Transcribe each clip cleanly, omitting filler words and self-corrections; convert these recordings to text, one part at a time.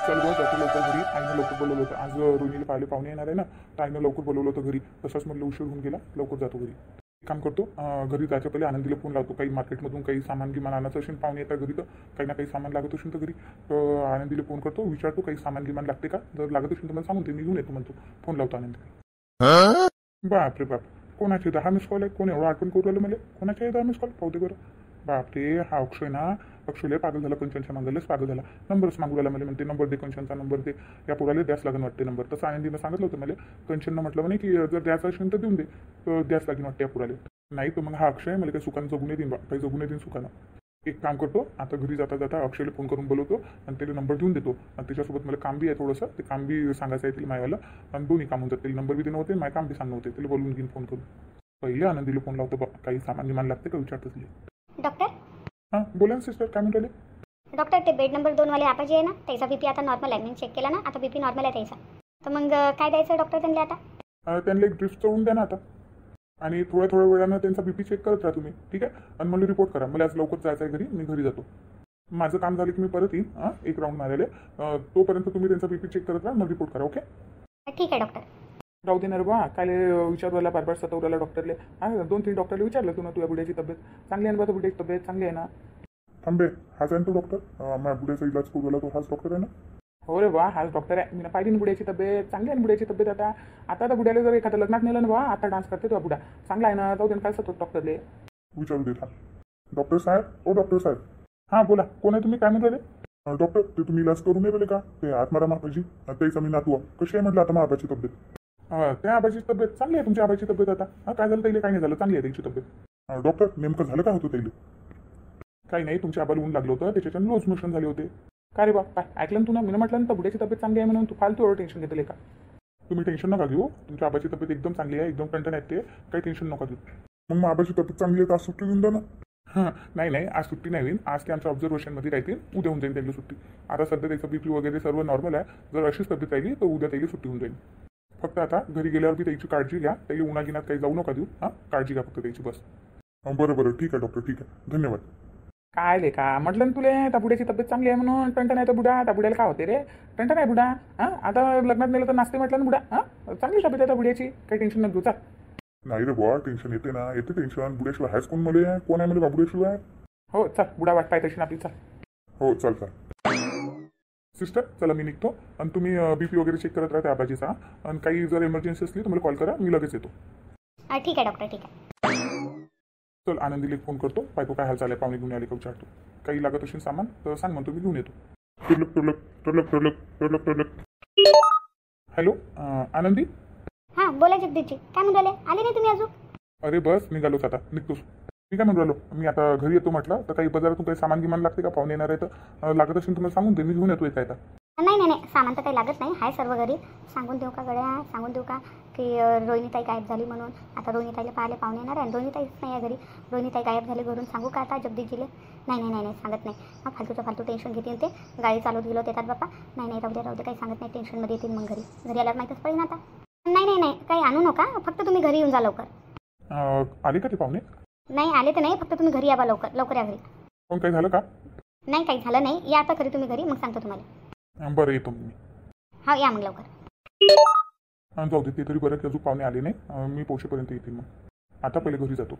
चल गं जातो लवकर घरी. आईनं लवकर बोलवलं होतं आज. रोहिणीला पाहिले पाहुणे येणार आहे ना, तर आईनं लवकर बोलवलं होतं घरी. तसंच म्हटलं उशीर होऊन गेला, लवकर जातो घरी. एक काम करतो, घरी जायच्या पहिले आनंदीला फोन लावतो. काही मार्केटमधून काही सामान गिमान आणायचं असेल, पाहुणे येतात घरी तर काही ना काही सामान लागत असेल तर घरी, तर आनंदीला फोन करतो, विचारतो काही सामान गिमान लागते का. जर लागत असेल तर मला सांगून ते मी घेऊन येतो म्हणतो. फोन लावतो आनंदीला. बाप रे बाप, कोणाचे 10 मिस कॉल आहे. कोण एवढं आठवण करू राहिलं मला. कोणाचे 10 मिस कॉल पाहू दे बरं. बापरे, हा अक्षय ना, अक्षयला पागल झाला. कंचनच्या मागलेच पागल झाला. नंबरच मागू राहिला मला. म्हणते नंबर दे, कंचनचा नंबर दे. या पोराला द्यास लागेल वाटते नंबर. तसं आनंदीनं सांगितलं होतं मला. कंचननं म्हटलं म्हणे की जर द्यायचं असेल तर देऊन दे, तर द्यास लागेल वाटते या पोराला. नाही तर मग हा अक्षय मला काही सुखानं जगून देईन बा, काही जगून देईन सुखानं. एक काम करतो, आता घरी जाता जाता अक्षयला फोन करून बोलवतो आणि त्याला नंबर देऊन देतो. आणि त्याच्यासोबत मला काम बी आहे थोडंसं, ते काम बी सांगायचं आहे तिला मायवाला. आणि दोन्ही काम होतात. त्याला नंबर बी देणं होते, माय काम बी सांगणं होते. त्याला बोलून घेईन फोन करून. पहिले आनंदीला फोन लावतो बा, काही सामान गिमान लागते का विचारतो तिला. डॉक्टर हां बोला ना सिस्टर, काय म्हणतो. डॉक्टर ते बेड नंबर 2 वाले आपाजी आहे ना, त्याचा बीपी आता नॉर्मल आहे. मी चेक केला ना, आता बीपी नॉर्मल आहे त्याचा. तर मग काय द्यायचं डॉक्टर त्यांना आता. त्यांना एक ड्रिफ्ट चढवून द्या ना आता. आणि थोड्या वेळानं त्यांचा बीपी चेक करत राहा तुम्ही, ठीक आहे. आणि मला रिपोर्ट करा. मला आज लवकर जायचं आहे घरी, मी घरी जातो. माझं काम झालं की मी परत येईन. एक राऊंड मारायला. तोपर्यंत तुम्ही त्यांचा बीपी चेक करत राहा, मला रिपोर्ट करा. ओके ठीक आहे डॉक्टर. राहू दे ना रे बा, काय विचारवायला बार सतवराला डॉक्टरले. 2-3 डॉक्टरला विचारलं तू ना, तुझ्या बुड्याची तब्येत चांगली आहे ना. बा बुड्याची तब्येत चांगली आहे ना. थांबे, हाच आहे ना तो डॉक्टर. माझ्या बुड्याचा इलाज करू राहिला तो हाच डॉक्टर आहे ना. हो रे बा, हाच डॉक्टर आहे. मी पाहिली ना बुड्याची तब्येत चांगली आहे ना. बुड्याची तब्येत आता आता बुड्याला जर एखाद्या लग्नात नेलं ना बा, आता डान्स करते तो बुडा चांगला आहे ना. जाऊ दे, काय सतत डॉक्टरले विचारू देत. डॉक्टर साहेब, ओ डॉक्टर साहेब. हां बोला, कोण आहे तुम्ही, काय म्हणता रे. डॉक्टर ते तुम्ही इलाज करून येले का ते आत्माराम आबाजी त्याचा मी नातू. कशी आहे म्हटलं आता मग आबाची तब्येत. त्या आबाची तब्येत चांगली आहे. तुमच्या आबाची तब्येत आता काय झालं त्याला. काय नाही झालं, चांगली आहे त्याची तब्येत. डॉक्टर नेमकं झालं काय होतं त्याला. काही नाही, तुमच्या आबाला ऊन लागलं होतं, त्याच्यानं लूज मोशन झाले होते. का रे बा, काय ऐकलं ना तू ना. मी म्हटलं ना तर बुड्याची तब्येत चांगली आहे म्हणून तू फालतू एवढं टेन्शन घेतले का. तुम्ही टेन्शन नका घेऊ. तुमच्या आबाची तब्येत एकदम चांगली आहे, एकदम टणटण आहेत ते. काही टेन्शन नका घेऊ. मग आबाची तब्येत चांगली आहे तर आज सुट्टी देऊन द्या ना. हां नाही आज सुट्टी नाही होईल. आज ते आमच्या ऑब्झर्वेशनमध्ये राहतील. उद्या होऊन जाईल त्यांची सुट्टी. आता सध्या त्याचं बीपी वगैरे सर्व नॉर्मल आहे. जर अशीच तब्येत राहिली तर उद्या त्याची सुट्टी होऊन जाईल. फक्त आता घरी गेल्यावर बी त्याची काळजी घ्या. त्याला उन्हागिनात काही जाऊ नका देऊ. काळजी घ्या फक्त त्याची बस. बरं ठीक आहे डॉक्टर, ठीक आहे, धन्यवाद. काय ले का म्हटलं ना तुले, त्या बुड्याची तब्येत चांगली आहे म्हणून. टंटन आहे तर बुडा, त्या बुड्याला काय होते रे. टंटन आहे बुडा. आता लग्नात नेलं तर नाचते म्हटलं ना बुडा. चांगली तब्येत आहे त्या बुड्याची, काही टेन्शन नको चाल. नाही रे बुवा, टेन्शन येते ना, येते टेन्शन. बुड्याशिवाय आहेच कोण मला, कोण आहे मला बुड्याशिवाय. हो चल, बुडा वाट पाहिजे तशी आपली. चल हो चल. सिस्टर चला मी निघतो. आणि तुम्ही बीपी वगैरे चेक करत राहा त्या आबाजीचा. आणि काही जर इमर्जन्सी असली तर मला कॉल करा, मी लगेच येतो. ठीक आहे डॉक्टर, ठीक आहे. चल आनंदीला एक फोन करतो, पाहतो काय हाल चालय. पाहुणे घेऊन आले का विचारतो. काही लागत असेल सामान तर सांग म्हणतो, मी घेऊन येतो. हॅलो आनंदी. हां बोला जगदीशजी, काय म्हणाले. आले नाही तुम्ही अजून. अरे बस निघालोच आता, निघतोस. मी काय म्हणून राहिलो, मी आता घरी येतो म्हटलं. तर काही बाजारातून काही सामान गिमान लागते का. पाहुणे येणार आहे तर लागत असेल तुम्हाला सांगून दे, मी घेऊन येतो. येत नाही सामान तर काही लागत नाही. आहे सर्व घरी. सांगून देऊ का गड्या, सांगून देऊ का की रोहिणीताई गायब झाली म्हणून. आता रोहिणीताईला पाहायला पाहुणे येणार आहे. रोहिणीताईच नाही आहे घरी. रोहिणीताई गायब झाली घरून सांगू का आता जगदीशजीले. नाही सांगत नाही. फालतू टेन्शन घेतील ते. गाडी चालवत गेलो येतात बाप्पा. नाही राहू दे काही सांगत नाही. टेन्शनमध्ये येतील मग घरी आल्यावर माहीतच पडेल आता. नाही काही आणू नका. फक्त तुम्ही घरी येऊन जा लवकर. आले का ते पाहुणे. नाही आले तर नाही, फक्त तुम्ही घरी या लवकर या घरी. पण काही झालं का. नाही काही झालं नाही. या आता खरी तुम्ही घरी, मग सांगतो तुम्हाला. बरं येतो मी. हा या मग लवकर. जाऊ दे, ते तरी बरं की अजून पाहुणे आले नाही. मी पोहोचेपर्यंत येतील मग. आता पहिले घरी जातो.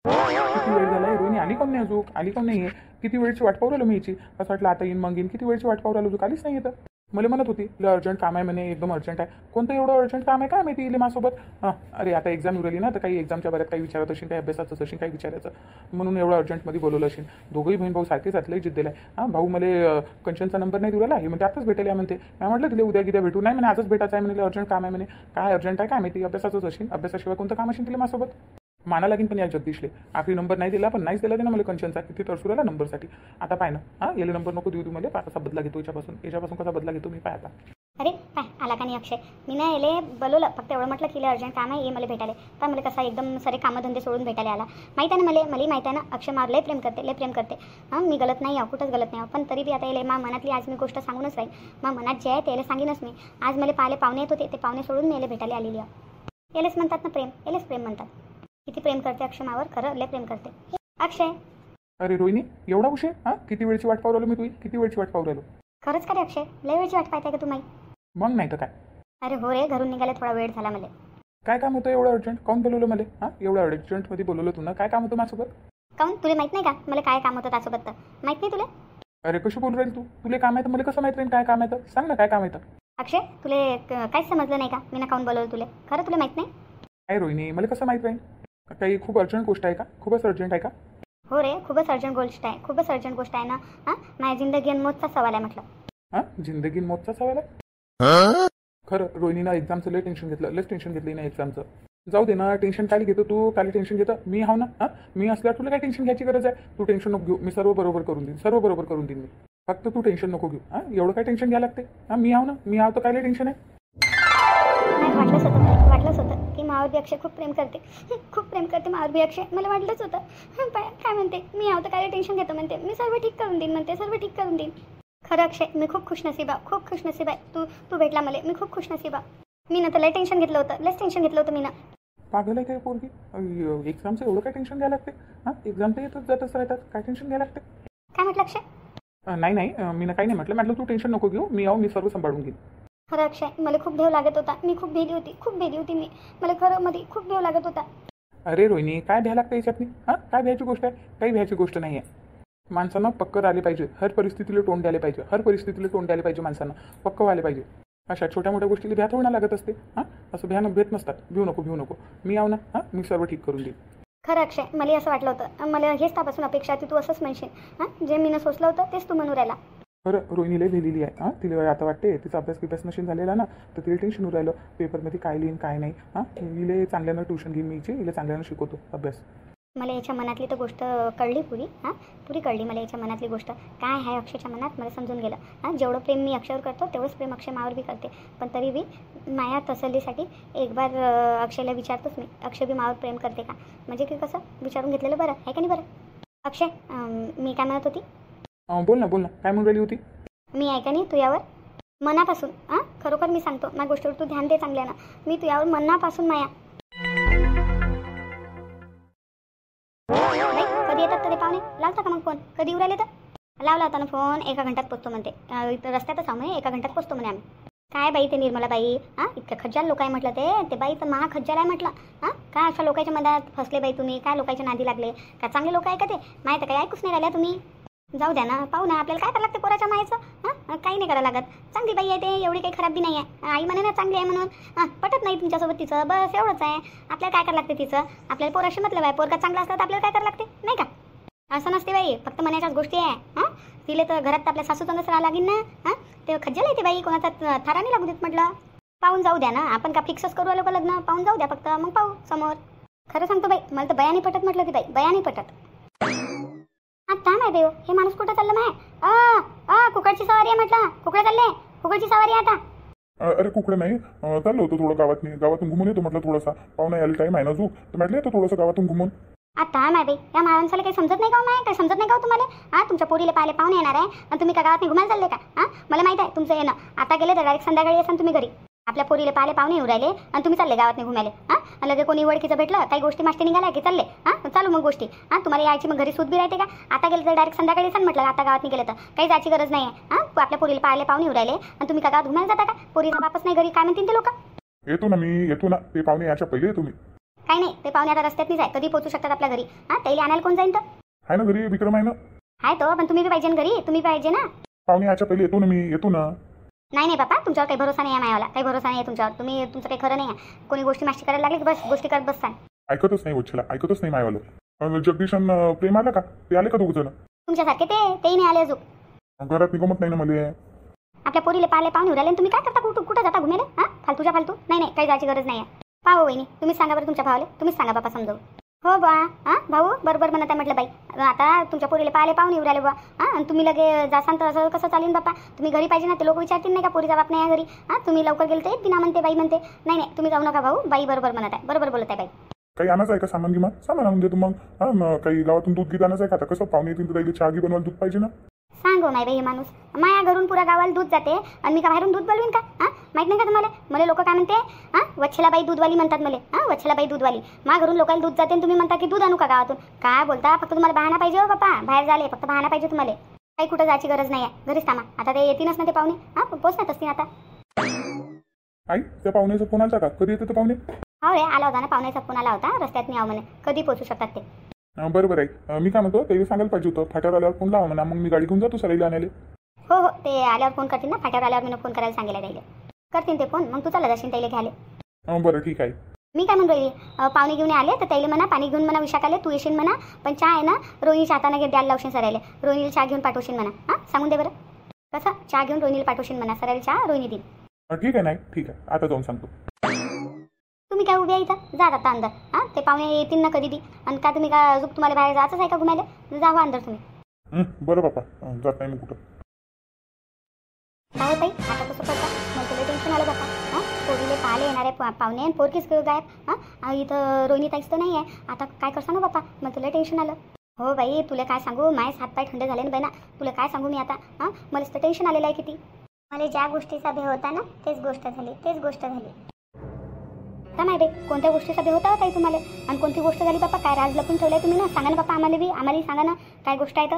किती वेळ झाला. रोहिणी आली कोण नाही अजून. आली कोण नाही. किती वेळची वाट पाहू राहिलो मी याची. असं वाटलं आता येईन मग येईन. किती वेळची वाट पाहू राहिलो अजून आलीच नाही. येतं मला म्हणत होती लय अर्जंट काम आहे म्हणे, एकदम अर्जंट आहे. कोणतं एवढं अर्जंट काम आहे काय माहिती इले माझ्यासोबत. अरे आता एक्झाम उरली ना, तर काही एक्झामच्या बऱ्यात काही विचारत असेल, काही अभ्यासाचं असेल, काही विचारायचं म्हणून एवढं अर्जंटमध्ये बोलवलं असेल. दोघंही बहीण भाऊ सारखेच लई जिद्देला आहे. भाऊ मला कंचनचा नंबर नाही दिला. हे म्हणते आताच भेटेल म्हणते. मी म्हटलं तिला उद्या भेटू. नाही म्हणे आजच भेटायचं आहे म्हणे, अर्जंट काम आहे म्हणे. काय अर्जंट आहे काय माहिती. अभ्यासाचंच असेल. अभ्यासाशिवाय कोणतं काम असेल तिला माझ्यासोबत. माना लागेल पण या जगदीशले. आपली नंबर नाही दिला, पण नाहीच दिला ते ना मला कंचनचा. किती तरसू राहिला नंबरसाठी. आता पाय ना याला नंबर नको देऊ मला. कसा बदला घेतो याच्यापासून कसा बदला घेतो मी पाय आता. अरे पाय आला का नाही अक्षय. मी ना याला बोलवलं, फक्त एवढं म्हटलं की अर्जंट काम आहे ये मला भेटायला. पण मला कसा एकदम सारे कामधंदे सोडून भेटायला आला. माहीत आहे ना मला माहीत आहे ना. अक्षय मार लय प्रेम करते. मी गलत नाही आहो, कुठंच गलत नाही. पण तरी बी आता याला मनातली आज मी गोष्ट सांगूनच राहील. मनात जे आहे त्याला सांगीनच मी. आज मला पाहुणे येत होते, ते पाहुणे सोडून मी याला भेटायला आलेली आहे. यालाच म्हणतात ना प्रेम. यालाच प्रेम म्हणतात. किती प्रेम करते अक्षय मावर. खरं लय प्रेम करते अक्षय. अरे रोहिणी एवढा उशीर. किती वेळची वाट पाहू राहिलो मी. किती वेळची वाट पाहू राहिलो. खरंच का रे अक्षय, लय वेळची वाट पाहताय का तुम्ही? मग नाही तर काय. अरे हो रे, घरून निघायला थोडा वेळ झाला मला. काय काम होतं एवढं अर्जंट? काऊन बोलवलं मला? हां, एवढं अर्जंटमध्ये बोलवलं तुला? काय काम होतं माझ्यासोबत? काऊन तुला माहित नाही का मला काय काम होतं त्यासोबत? तर माहित नाही तुला? अरे कशी बोलू राहील तू? तुला काम आहे तर मला कसं माहीत राहील काय काम आहे तर? सांग ना काय काम आहे तर. अक्षय, तुला काहीच समजलं नाही का मी ना काऊन बोलवलं तुला? खरं तुला माहित नाही? काय रोहिणी, मला कसं माहीत राहील? काही खूप अर्जंट गोष्ट आहे का? खूपच अर्जंट आहे का? हो रे, खूपच अर्जंट गोष्ट आहे, खूपच अर्जंट गोष्ट आहे ना. हां, माझ्या जिंदगी आणि मौतचा सवाल आहे म्हटलं. हां, जिंदगी मोजचा सवाल आहे. खरं रोहिणीनं एक्झामचं लय टेन्शन घेतलं, लयच टेन्शन घेतलं ना एक्झामचं. जाऊ दे ना, टेन्शन काय घेतो तू? काय टेन्शन घेतं? मी हाव ना. हां, मी असल्यावर तुला काय टेन्शन घ्यायची गरज आहे? तू टेन्शन नको घेऊ, मी सर्व बरोबर करून देईन, सर्व बरोबर करून देईन मी. फक्त तू टेन्शन नको घेऊ. हां, एवढं काय टेन्शन घ्यायला लागते? हां, मी हाव ना, मी हाव तर काय टेन्शन आहे? नाही, वाटलंच होतं की मावर बी अक्षय खूप प्रेम करते, खूप प्रेम करते मावर बी अक्षय. मला वाटलंच होतं. काय म्हणते, मी आहो तर काय टेन्शन घेतो म्हणते, मी सर्व ठीक करून देईन म्हणते, सर्व ठीक करून देईन. खरं अक्षय, मी खूप खुशनसीब आहे, खूप खुशनसीब आहे. तू भेटला मला, मी खूप खुशनसीब आहे. मी ना तर लय टेन्शन घेतलं होतं, लयच टेन्शन घेतलं होतं मी ना. पागल आहे काय पोरगी? एक्झामचं एवढं काय टेन्शन घ्यायला लागते? हां, एक्झाम तर येतच जातच राहतात, काय टेन्शन घ्यायला लागते? काय म्हटलं अक्षय? नाही, मी ना काही नाही म्हटलं तू टेन्शन नको घेऊ, मी आहो, मी सर्व सांभाळून घेईन. खरं अक्षय, मला खूप भेव लागत होता, मी खूप भेली होती मी. मला खरं मध्ये खूप भेव लागत होता. अरे रोहिणी, काय भ्या लागतं याच्यातनी? हां, काय भ्यायची गोष्ट आहे? काही भ्यायची गोष्ट नाही आहे. माणसानं पक्कं आले पाहिजे, हर परिस्थितीला तोंड द्यायला पाहिजे, हर परिस्थितीला तोंड द्यायला पाहिजे माणसानं, पक्कं व्हायला पाहिजे. अशा छोट्या मोठ्या गोष्टीला भ्या थोडं लागत असते. हां, असं भ्यानं भेट नसतात. भिऊ नको. मी आव ना. हां, मी सर्व ठीक करून देईन. खरं अक्षय, मला असं वाटलं होतं, मला हेच त्यापासून अपेक्षा होती तू असंच म्हणशील. हां, जे मी सोचलं होतं तेच तू म्हणून राहिला. बरं, रोहिणीला लिहिलेली आहे. हां, तिला आता वाटते तिचा अभ्यास नशीन झालेला ना, तर तिला टेन्शन राहिलं पेपरमध्ये काय लिहीन काय नाही. हां, हिला चांगल्यानं ट्युशन घेईन मी, हिला चांगल्यानं शिकवतो अभ्यास. मला याच्या मनातली तर गोष्ट कळली पुरी कळली मला याच्या मनातली गोष्ट काय आहे अक्षयच्या मनात, मला समजून गेलं. हां, जेवढं प्रेम मी अक्षयवर करतो तेवढंच प्रेम अक्षय मावर बी करते. पण तरी बी माया तसल्लीसाठी एक बार अक्षयला विचारतोच मी, अक्षय बी मावर प्रेम करते का? म्हणजे की कसं विचारून घेतलेलं बरं आहे का नाही? बरं अक्षय, मी काय म्हणत होती? बोल ना काय म्हणून राहिली होती? मी आहे का नाही तू यावर मनापासून, हां खरोखर मी सांगतो, माझ्या गोष्टीवर तू ध्यान दे चांगल्यानं. मी तू यावर मनापासून माया. नाही, कधी येतात ते पाहुणे? लावता का मग फोन? कधी येऊ राहिले तर? लावला होता ना फोन, 1 घंट्यात पोचतो म्हणते. रस्त्यातच आहो म्हणे, 1 घंट्यात पोचतो म्हणे आम्ही. काय बाई ते निर्मला बाई, हां इतकं खज्जाल लोक आहे म्हटलं ते बाई तर महा खज्जाल आहे म्हटलं. हां, काय अशा लोकांच्या मधात फसले बाई तुम्ही? काय लोकांच्या नादी लागले? काय चांगले लोक आहे का ते? माहिती काही ऐकूच नाही राहिल्या तुम्ही. जाऊ द्या ना, पाहू ना, आपल्याला काय करायला लागते पोराच्या मायचं? हां, काही नाही करायला लागत. चांगली बाई आहे ते, एवढी काही खराब बी नाही आहे. आई म्हणे ना चांगली आहे म्हणून. हां, पटत नाही तुमच्यासोबत तिचं, बस एवढंच आहे. आपल्याला काय करायला लागते तिचं? आपल्याला पोराशी मतलब आहे. पोरगा चांगला असला तर आपल्याला काय करायला लागते नाही का? असं नसते बाई, फक्त मनाच्याच गोष्टी आहे. हां, तिले तर घरात आपल्या सासू संगच राहावं लागेल ना. हां, ते खज्जल आहे ते बाई, कोणाचा थारा नाही लागू देत म्हटलं. पाहून जाऊ द्या ना, आपण का फिक्सच करू आलो का लग्न? पाहून जाऊ द्या फक्त, मग पाहू समोर. खरं सांगतो बाई, मला तर बयानी पटत म्हटलं ती बाई, बयानी पटत. आता माय देव, हे माणूस कुठं चाललं माय? कुकडची सवारी आहे म्हटलं. कुकडे चालले? कुकडची सवारी आहे आता. अरे कुकडे नाही, चाललो होतो थोडं गावातून घुमून येतो म्हटलं. थोडासा पाहुणा यायला टाईम आहे ना अजून, तर म्हटलं येतो थोडंसं गावातून घुमून. आता माय बाई, या माणसाला काही समजत नाही का हो माय? काही समजत नाही का हो तुम्हाला? हां, तुमच्या पोरीला पाहिले पाहुणे येणार आहे आणि तुम्ही का गावात घुमायला चालले का? हां, मला माहिती आहे तुमचं येणं. आता गेले तर डायरेक्ट संध्याकाळी असाल तुम्ही घरी. आपल्या पोरीला पाहिले पाहुणे येऊ राहिले आणि तुम्ही चालले गावात घुमायला. हां, लगे कोणी वडकीचं भेटलं, काही गोष्टी मास्ती निघाल्या की चालले. हां, चालू मग गोष्टी. हां, तुम्हाला यायची मग घरी सूट बी राहते का? आता गेले तर डायरेक्ट संध्याकाळी सांग म्हटलं. आता गावात गेलं तर काही जायची गरज नाही आहे. हां, आपल्या पोरीला पाहिले पाहुणे येऊ राहिले आणि तुम्ही का गावात घुमायला जाता का? पोरीचा वापस नाही घरी, काय म्हणतील ते लोक? येतो ना मी, येतो ना. ते पाहुणे याच्या पहिले येतो मी. काही नाही, ते पाहुणे आता रस्त्यातनीच आहे, कधी पोहोचू शकतात आपल्या घरी. हां, त्याला आणायला कोण जाईन तर? आहे ना घरी, विक्रम आहे ना. आहे तो, पण तुम्ही बी पाहिजे ना घरी, तुम्ही पाहिजे ना. पाहुणे याच्या पहिले येतो ना मी, येतो ना. नाही बापा, तुमच्यावर काही भरोसा नाही आहे मायावाला, काही भरोसा नाही आहे तुमच्यावर. तुमचं काही खरं नाही आहे. कोणी गोष्टी मास्ती करायला लागली की बस गोष्टी करत बसता. ऐकतच नाही वच्छला, ऐकतच नाही मायवालं. जगदीशन प्रेम आला का? ते आले का दोघ जण? तुमच्यासारखे तेही नाही आले अजून. घरात निगमत नाही ना मला. आपल्या पोरीले पाहिले पाहुणे उराले आणि तुम्ही काय करता? कुठं जाता घुमेले? हां, फालतू नाही काही जायची गरज नाही आहे. पाहू वहिनी, तुम्हीच सांगा बरं तुमच्या भावाले, तुम्हीच सांगा बापा समजावून. हो बा. हां भाऊ, बरोबर म्हणत आहे म्हटलं बाई. आता तुमच्या पोरीला पाहिले पाहुणे उराले बा. हां, आणि तुम्ही लगे जासान तर असं कसं चालेल बापा? तुम्ही घरी पाहिजे ना, ते लोक विचारतील नाही का पोरीचा बाप नाही आहे घरी? हां, तुम्ही लवकर गेले ते बिना म्हणते बाई म्हणते. नाही तुम्ही जाऊ नका भाऊ, बाई बरोबर म्हणत आहे, बरोबर बोलत आहे बाई. काही आणायचं आहे का सामान गिमान? सामान आणून देतो मग. हां, काही गावातून दूध गीत आणायचं आहे का? आता कसं पाहुणे येतील तर त्याला चहा गी बनवायला दूध पाहिजे ना. सांगो नाही बाई, हे माणूस माया घरून पुरा गावाला दूध जाते आणि मी का बाहेरून दूध बोलवीन का? हां, माहीत नाही का तुम्हाला? मला लोक काय म्हणते? हां, वच्छलाबाई दूधवाली म्हणतात मला. हां, वच्छलाबाई दूधवाली. मा घरून लोकांना दूध जाते आणि तुम्ही म्हणता की दूध आणू का गावातून? काय बोलता? फक्त तुम्हाला बहाणा पाहिजे हो बापा, बाहेर झाले फक्त बहाणा पाहिजे तुम्हाला. काही कुठं जायची गरज नाही आहे, घरीच थांबा. आता ते येतीलच ना ते पाहुणे. हां पोचणार असतील आता. आई त्या पाहुण्याचा फोन आलता का? कधी येते ते पाहुणे? हो रे, आला होता ना पाहुण्याचा फोन आला होता. रस्त्यात मी आव म्हणे, कधी पोचू शकतात ते. बरोबर आहे. मी काय म्हणतो त्याला सांगायला पाहिजे होतं फाट्यावर आल्यावर फोन लावा म्हणा, मग मी गाडी घेऊन जातो सराईला आणायला. हो हो, ते आल्यावर फोन करतील ना, फाट्यावर आल्यावर मी फोन करायला सांगितलं त्याला. करतील ते फोन, मग तू चालला जाशील त्याला घ्यायला. बरं ठीक आहे. मी काय म्हणून राहिली, पाहुणे घेऊन आले तर त्याला म्हणा पाणी घेऊन म्हणा विशाखाले, तू येशील म्हणा. पण चहा आहे ना रोहिणीच्या हाताने द्यायला लावशील सरायला. रोहिणीला चहा घेऊन पाठवशील म्हणा. हां सांगून दे बरं. कसं चहा घेऊन रोहिणीला पाठवशील म्हणा, सरायला चहा रोहिणी देईल. ठीक आहे. नाही ठीक आहे, आता जाऊन सांगतो. तुम्ही काय उभे आहे इथं, जा आता अंदर. हां ते पाहुणे येतील ना कधी बी. आणि का तुम्ही का अजून तुम्हाला बाहेर जायचंच आहे का घुमायला? जावा अंदर तुम्ही. बरं बापा, जात नाही मी कुठं. काय ताई आता कसं करता? मग तुला टेन्शन आलं बापा. हां पोरीले पाहायला येणारे पाहुणे आणि पोरकीच गायब. हां इथं रोहिणी ताईच तर नाही आहे. आता काय करसा ना बापा, मग तुला टेन्शन आलं. हो बाई, तुला काय सांगू, माझे हातपाय थंड झाले ना बाई ना. तुला काय सांगू मी आता. हां मलाच तर टेन्शन आलेलं आहे किती. मला ज्या गोष्टीचा भय होता ना तेच गोष्ट झाली. आता माहिती कोणत्या गोष्टीचा भय होता ताई तुम्हाला, आणि कोणती गोष्ट झाली बापा? काय राज लपून ठेवलाय तुम्ही ना? सांगा ना बापा आम्हाला सांगा ना काय गोष्ट आहे तर.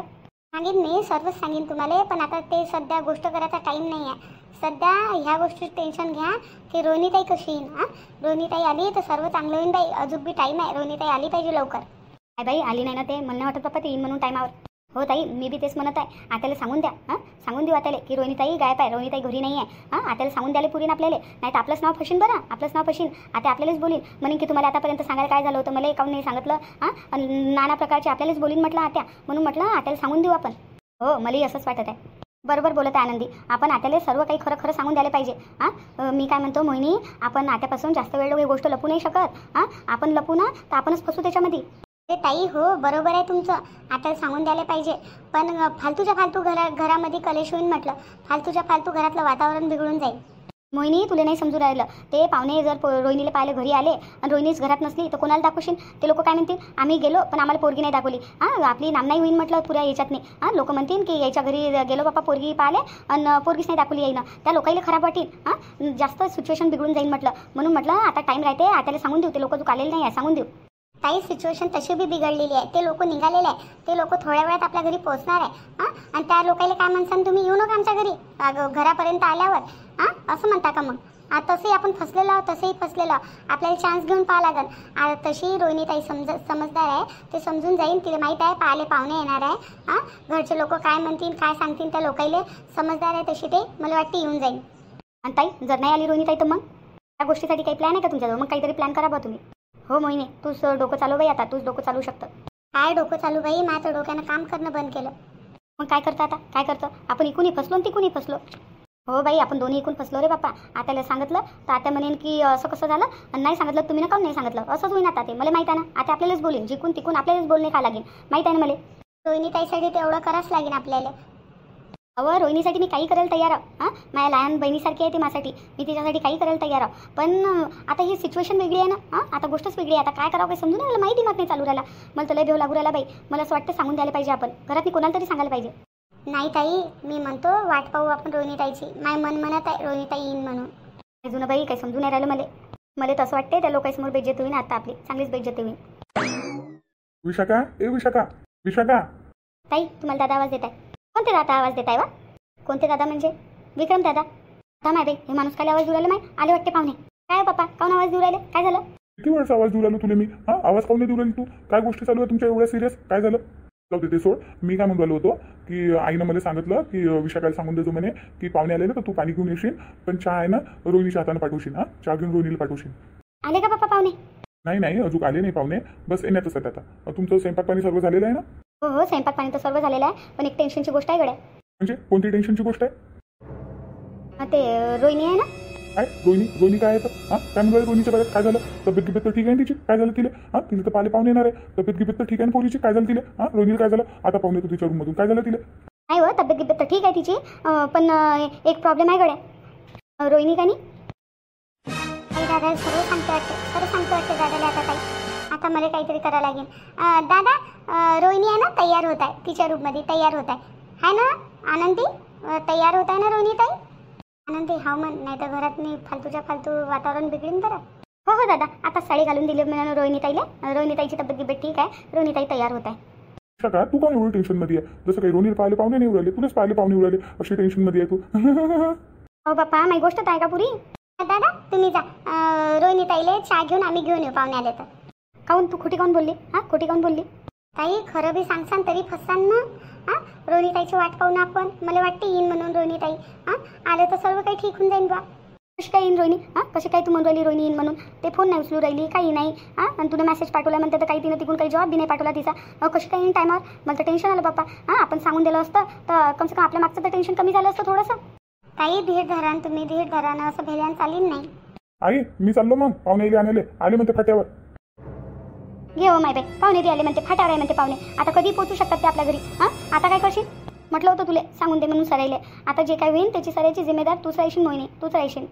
सांगेन मी, सर्वच सांगेन तुम्हाला. पण आता ते सध्या गोष्ट करायचा टाईम नाही आहे. सध्या ह्या गोष्टीचं टेन्शन घ्या की रोहिणीताई कशी येईन. हां रोहिणीताई आली तर सर्व चांगलं होईन बाई. अजून बी टाईम आहे, रोहिणीताई आली पाहिजे लवकर. काय बाई आली नाही ना ते, मला वाटत बापा ते येईन म्हणून टायमावर. हो ताई, मी बी तेच म्हणत आहे. आत्याला सांगून द्या. हां सांगून देऊ आत्याला की रोहिणीताई गायब आहे, रोहिणीताई घरी नाही आहे. हां आत्याला सांगून द्यायला पुरीन आपल्याला. नाही तर आपलंच नाव फशीन बरं, आपलंच नाव फशीन. आता आपल्यालाच बोलीन म्हणून की तुम्हाला आतापर्यंत सांगायला काय झालं होतं, मला काऊन नाही सांगितलं. हां नाना प्रकारचे आपल्यालाच बोलीन म्हटलं आत्या, म्हणून म्हटलं आत्याला सांगून देऊ आपण. हो मलाही असंच वाटत आहे. बरोबर बोलत आहे आनंदी. आपण आत्याला सर्व काही खरं सांगून द्यायला पाहिजे. हां मी काय म्हणतो मोहिनी, आपण आत्यापासून जास्त वेळ काही गोष्ट लपू नाही शकत. हां आपण लपू ना तर आपणच फसू त्याच्यामध्ये. ते ताई हो बरोबर आहे तुमचं, आत्याला सांगून द्यायला पाहिजे. पण फालतू घरामध्ये कलेश होईन म्हटलं. फालतू घरातलं वातावरण बिघडून जाईल. मोहिनी तुला नाही समजून राहिलं. ते पाहुणे जर रोहिणीला पाहायला घरी आले आणि रोहिणीच घरात नसली तर कोणाला दाखवशील? ते लोक काय म्हणतील, आम्ही गेलो पण आम्हाला पोरगी नाही दाखवली. हां आपली नाम नाही होईन म्हटलं पुऱ्या याच्यातनी. हां लोक म्हणतील की याच्या घरी गेलो बापा पोरगी पाहिले आणि पोरगीच नाही दाखवली येईना. त्या लोकांना खराब वाटेल. हां जास्त सिच्युएशन बिघडून जाईल म्हटलं. म्हणून म्हटलं आता टाईम राहते, आत्याला सांगून देऊ. ते लोक तू आलेले नाही आहे सांगून देऊ. काही सिच्युएशन तशी बी बिघडलेली आहे. ते लोक निघालेले आहे. ते लोक थोड्या वेळात आपल्या घरी पोहोचणार आहे. हां आणि त्या लोकांना काय म्हणसान, तुम्ही येऊ नका आमच्या घरी घरापर्यंत आल्यावर. हां असं म्हणता का मग? तसंही आपण फसलेलो आहोत, तसंही फसलेलो आहोत. आपल्याला चान्स घेऊन पाहा लागेल. तशी रोहिणीताई समजदार आहे. ते समजून जाईन. तिला माहीत आहे पाहिले पाहुणे येणार आहे. हां घरचे लोक काय म्हणतील काय सांगतील त्या लोकांना समजदार आहे. तशी ते मला वाटते येऊन जाईन. आणि ताई जर नाही आली रोहिणीताई तर मग त्या गोष्टीसाठी काही प्लॅन आहे का तुमच्याजवळ? मग काहीतरी प्लॅन करा बा तुम्ही. हो मोहिनी तूच डोकं चालू बाई. आता तूच डोकं चालू शकतं. काय डोकं चालू बाई, माझं डोक्यानं काम करणं बंद केलं. मग काय करतं आता? काय करतं आपण? इकूनही फसलो आणि तिकूनही फसलो. हो बाई आपण दोन्ही इकून फसलो रे बाप्पा. आत्याला सांगितलं तर आत्या म्हणेन की असं कसं झालं, आणि नाही सांगितलं तुम्ही ना काऊन नाही सांगितलं, असंच होईन आता. ते मला माहीत आहे ना. आता आपल्यालाच बोलेन, जिकून तिकून आपल्यालाच बोलणे का लागेल, माहीत आहे ना मला. रोहिणीताईसाठी तेवढं करावंच लागेल आपल्याला. अहो रोहिणीसाठी मी काही करायला तयार आहे. हां माझ्या लहान बहिणीसारखी आहे ती माझ्यासाठी. मी तिच्यासाठी काही करायला तयार आहे. पण आता ही सिच्युएशन वेगळी आहे ना. हां आता गोष्टच वेगळी आहे. आता काय करावं काही समजून नाही. मला माहिती मग नाही चालू राहिला. मला तुला भेव लागू राहिला बाई. मला असं वाटतं सांगून द्यायला पाहिजे आपण. घरात मी कोणाला तरी सांगायला पाहिजे. नाही ताई मी म्हणतो वाट पाहू आपण रोहिणीताईची. माय मन म्हणत आहे रोहिणीताई येईन म्हणून. अजून बाई काही समजून नाही राहिलं मला तसं वाटते त्या लोकांसमोर बेइज्जत होईन. आता आपली चांगलीच बेइज्जत होईन. विशाखा विशाखा ताई तुम्हाला दादा आवाज देत आहे. कोणते दादा आवाज देत आहे वा? कोणते दादा म्हणजे? विक्रम दादा. आता माय बाई हे माणूस काय आवाज देऊ राहिला? माय आले वाटते पाहुणे. काय बाप्पा काऊन आवाज देऊ राहिले? काय झालं? किती वेळेस आवाज देऊ राहिलो तुला मी? हां आवाज काऊन देऊ राहिली तू? काय गोष्टी चालू आहे तुमच्या एवढ्या सिरियस? काय झालं? जाऊ दे ते सोड. मी काय म्हणून राहिलो होतो की आईनं मला सांगितलं की विशाखाला सांगून देतो म्हणे की पाहुणे आले ना तर तू पाणी घेऊन येशील. पण चहा आहे ना रोहिणीच्या हाताने पाठवशील. हां चहा घेऊन रोहिणीला पाठवशील. आले का बाप्पा पाहुणे? नाही अजून आले नाही पाहुणे. बस येण्यातच आहेत आता. तुमचं स्वयंपाक पाणी सर्व झालेलं आहे ना? हो स्वयंपाक पाणी तर सर्व झालेलं आहे. पण एक टेन्शनची गोष्ट आहे गड्या. म्हणजे कोणती टेन्शनची गोष्ट आहे? ते रोहिणी आहे ना. काय रोहिणी काय आहे तर? हां काय म्हणून रोहिणीच्या बाहेर काय झालं? तब्येत गिब्येत तर ठीक आहे तिची? काय झालं तिला? हां तिला तर पाहुणे येणार आहे. तब्येत गिब्येत तर ठीक आहे पोरीची? काय झालं तिला? हां रोहिणीला काय झालं? आता पाहुणे तर तिच्या रूममधून काय झालं तिला? नाही हो तब्येत गिब्येत तर ठीक आहे तिची. पण एक प्रॉब्लेम आहे गड्या. रोहिणी का नाही दादा सर्व सांगते वाटते दादाला. आता ताई आता मला काहीतरी करावं लागेल. दादा रोहिणी आहे ना तयार होत आहे तिच्या रूममध्ये. तयार होत आहे ना आनंदी? तयार होत आहे ना रोहिणी ताई? आनंदी हा म्हण, नाही तर घरात मी फालतू वातावरण बिघडीन बरं. हो दादा आता साडी घालून दिली म्हणून रोहिणीताईला. रोहिणीताईची तब्येत गिब्येत ठीक आहे. रोहिणीताई तयार होत आहे. का तू का एवढी टेन्शनमध्ये आहे? जसं काही रोनीला पाहिले पाहुणे नाही उराले, तुलाच पाहिले पाहुणे उराले, अशी टेन्शनमध्ये आहे तू. हो बाप्पा, माझी गोष्ट आहे का पुरी? दादा तुम्ही जा, रोहिणी ताईले चहा घेऊन आम्ही घेऊन येऊ पाहुणे आले तर. काहून तू खोटी काहून बोलली? हां खोटी काहून बोलली? ताई खरं बी सांगसान तरी फसाल ना. हां रोहिणी ताईची वाट पाहू ना आपण. मला वाटते येईन म्हणून रोहिणी ताई. हां आले तर सर्व काही ठीक होऊन जाईन बा. कशी काय येईन रोहिणी? हां कशी काय तू म्हणून राहिली रोहिणी येईन म्हणून? ते फोन नाही उचलू राहिली, काही नाही. हां आणि तुला मेसेज पाठवला म्हणते तर काही तिनं तिकडून काही जवाब बी नाही पाठवला तिचा. कशी काय येईन टायमावर? मला तर टेन्शन आलं बाप्पा. हां आपण सांगून दिलं असतं तर कमसे कम आपल्या मागचं तर टेन्शन कमी झालं असतं थोडंसं. ताई धीर धरान, तुम्ही धीर धरान, असं भेल्यान चालीन नाही. आई मी चाललो मग पाहुणे आणायला. आले म्हणते फाट्यावर. घे हो माय बाई, पाहुणे ते आले म्हणते, फाट्यावर आहे म्हणते पाहुणे. आता कधी पोहोचू शकतात ते आपल्या घरी? हां आता काय करशील? म्हटलं होतं तुले सांगून दे म्हणून सरायले. आता जे काय होईल त्याची सरायची जिम्मेदार तूच राहशील मोहिनी, तूच राहशील.